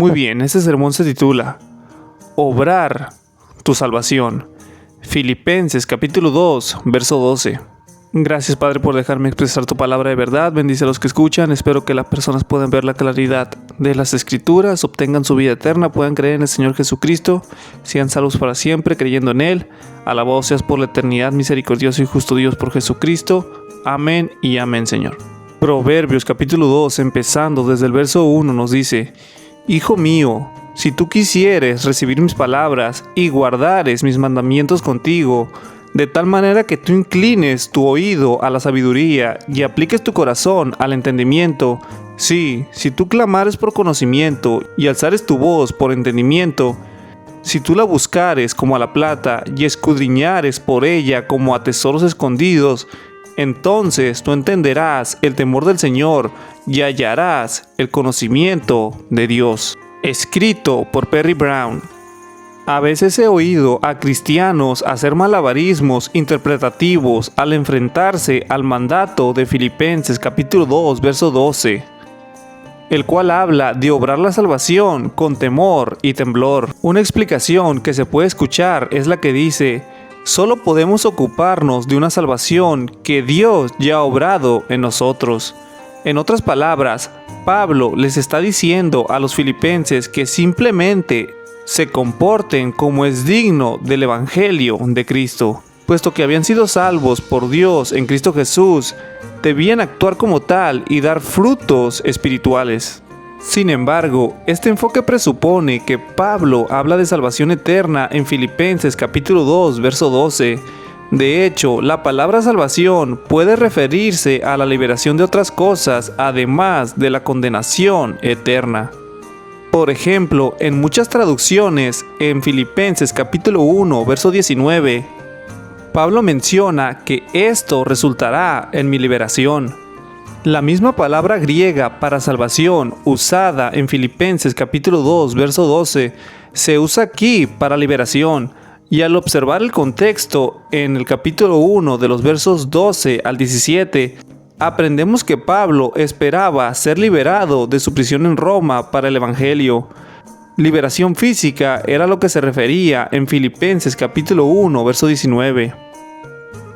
Muy bien, este sermón se titula Obrar tu salvación. Filipenses capítulo 2, verso 12. Gracias, Padre, por dejarme expresar tu palabra de verdad. Bendice a los que escuchan. Espero que las personas puedan ver la claridad de las Escrituras, obtengan su vida eterna, puedan creer en el Señor Jesucristo, sean salvos para siempre creyendo en Él. Alabado seas por la eternidad, misericordioso y justo Dios, por Jesucristo. Amén y amén, Señor. Proverbios capítulo 2, empezando desde el verso 1, nos dice: Hijo mío, si tú quisieres recibir mis palabras y guardares mis mandamientos contigo, de tal manera que tú inclines tu oído a la sabiduría y apliques tu corazón al entendimiento, sí, si tú clamares por conocimiento y alzares tu voz por entendimiento, si tú la buscares como a la plata y escudriñares por ella como a tesoros escondidos, entonces tú entenderás el temor del Señor y hallarás el conocimiento de Dios. Escrito por Perry Brown. A veces he oído a cristianos hacer malabarismos interpretativos al enfrentarse al mandato de Filipenses capítulo 2, verso 12, el cual habla de obrar la salvación con temor y temblor. Una explicación que se puede escuchar es la que dice: solo podemos ocuparnos de una salvación que Dios ya ha obrado en nosotros. En otras palabras, Pablo les está diciendo a los filipenses que simplemente se comporten como es digno del Evangelio de Cristo. Puesto que habían sido salvos por Dios en Cristo Jesús, debían actuar como tal y dar frutos espirituales. Sin embargo, este enfoque presupone que Pablo habla de salvación eterna en Filipenses capítulo 2, verso 12. De hecho, la palabra salvación puede referirse a la liberación de otras cosas, además de la condenación eterna. Por ejemplo, en muchas traducciones, en Filipenses capítulo 1, verso 19, Pablo menciona que esto resultará en mi liberación. La misma palabra griega para salvación usada en Filipenses capítulo 2, verso 12, se usa aquí para liberación. Y al observar el contexto en el capítulo 1 de los versos 12 al 17, aprendemos que Pablo esperaba ser liberado de su prisión en Roma para el Evangelio. Liberación física era lo que se refería en Filipenses capítulo 1, verso 19.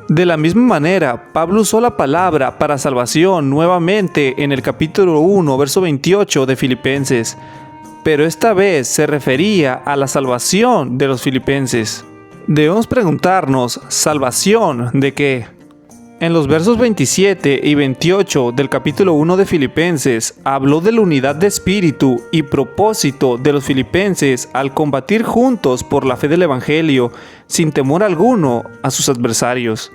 De la misma manera, Pablo usó la palabra para salvación nuevamente en el capítulo 1, verso 28 de Filipenses, pero esta vez se refería a la salvación de los filipenses. Debemos preguntarnos, ¿salvación de qué? En los versos 27 y 28 del capítulo 1 de Filipenses, habló de la unidad de espíritu y propósito de los filipenses al combatir juntos por la fe del Evangelio, sin temor alguno a sus adversarios.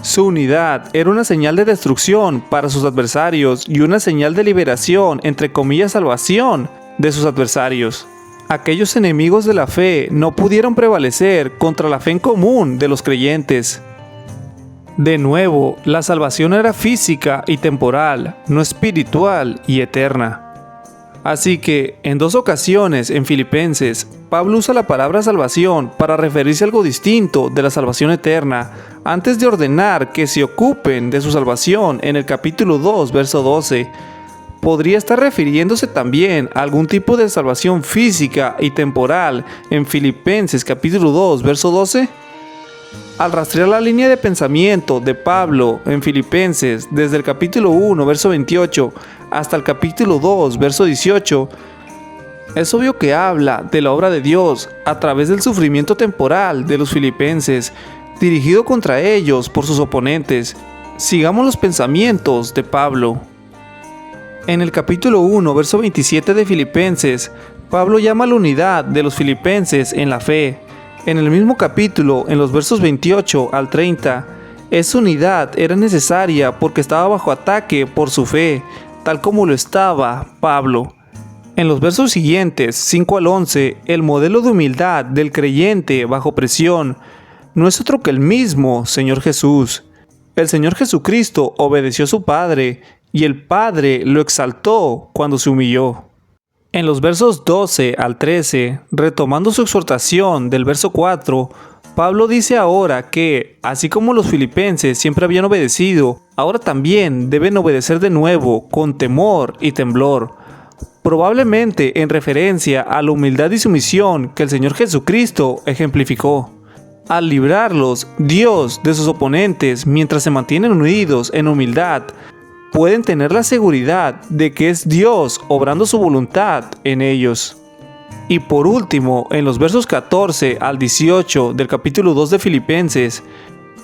Su unidad era una señal de destrucción para sus adversarios y una señal de liberación, entre comillas, salvación de sus adversarios. Aquellos enemigos de la fe no pudieron prevalecer contra la fe en común de los creyentes. De nuevo, la salvación era física y temporal, no espiritual y eterna. Así que, en dos ocasiones en Filipenses, Pablo usa la palabra salvación para referirse a algo distinto de la salvación eterna, antes de ordenar que se ocupen de su salvación en el capítulo 2, verso 12. Podría estar refiriéndose también a algún tipo de salvación física y temporal en Filipenses capítulo 2, verso 12. Al rastrear la línea de pensamiento de Pablo en Filipenses desde el capítulo 1, verso 28 hasta el capítulo 2, verso 18, es obvio que habla de la obra de Dios a través del sufrimiento temporal de los filipenses, dirigido contra ellos por sus oponentes. Sigamos los pensamientos de Pablo. En el capítulo 1, verso 27 de Filipenses, Pablo llama a la unidad de los filipenses en la fe. En el mismo capítulo, en los versos 28 al 30, esa unidad era necesaria porque estaba bajo ataque por su fe, tal como lo estaba Pablo. En los versos siguientes, 5 al 11, el modelo de humildad del creyente bajo presión no es otro que el mismo Señor Jesús. El Señor Jesucristo obedeció a su Padre, y el Padre lo exaltó cuando se humilló. En los versos 12 al 13, retomando su exhortación del verso 4, Pablo dice ahora que, así como los filipenses siempre habían obedecido, ahora también deben obedecer de nuevo con temor y temblor. probablemente en referencia a la humildad y sumisión que el Señor Jesucristo ejemplificó. Al librarlos, Dios, de sus oponentes, mientras se mantienen unidos en humildad, pueden tener la seguridad de que es Dios obrando su voluntad en ellos. Y por último, en los versos 14 al 18 del capítulo 2 de Filipenses,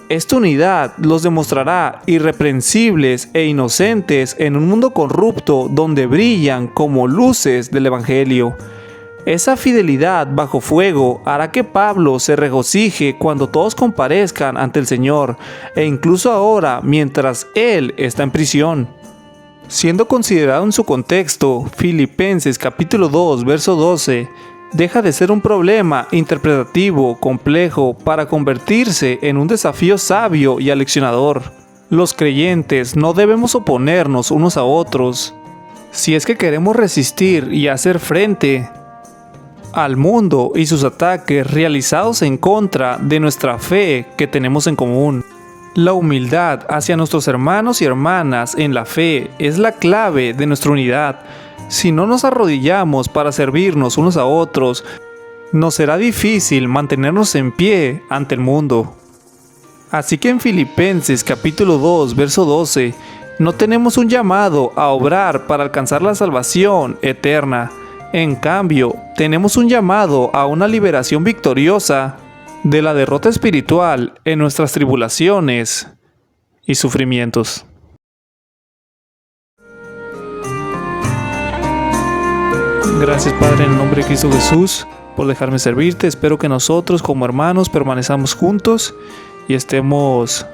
esta unidad los demostrará irreprensibles e inocentes en un mundo corrupto donde brillan como luces del Evangelio. Esa fidelidad bajo fuego hará que Pablo se regocije cuando todos comparezcan ante el Señor, e incluso ahora mientras él está en prisión. Siendo considerado en su contexto, Filipenses capítulo 2, verso 12, deja de ser un problema interpretativo complejo para convertirse en un desafío sabio y aleccionador. Los creyentes no debemos oponernos unos a otros, si es que queremos resistir y hacer frente al mundo y sus ataques realizados en contra de nuestra fe que tenemos en común. La humildad hacia nuestros hermanos y hermanas en la fe es la clave de nuestra unidad. Si no nos arrodillamos para servirnos unos a otros, nos será difícil mantenernos en pie ante el mundo. Así que en Filipenses capítulo 2, verso 12, no tenemos un llamado a obrar para alcanzar la salvación eterna. En cambio, tenemos un llamado a una liberación victoriosa de la derrota espiritual en nuestras tribulaciones y sufrimientos. Gracias, Padre, en el nombre de Cristo Jesús, por dejarme servirte. Espero que nosotros como hermanos permanezcamos juntos y estemos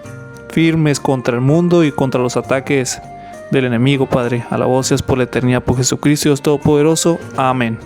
firmes contra el mundo y contra los ataques del enemigo, Padre. Alabado seas por la eternidad, por Jesucristo, Dios Todopoderoso. Amén.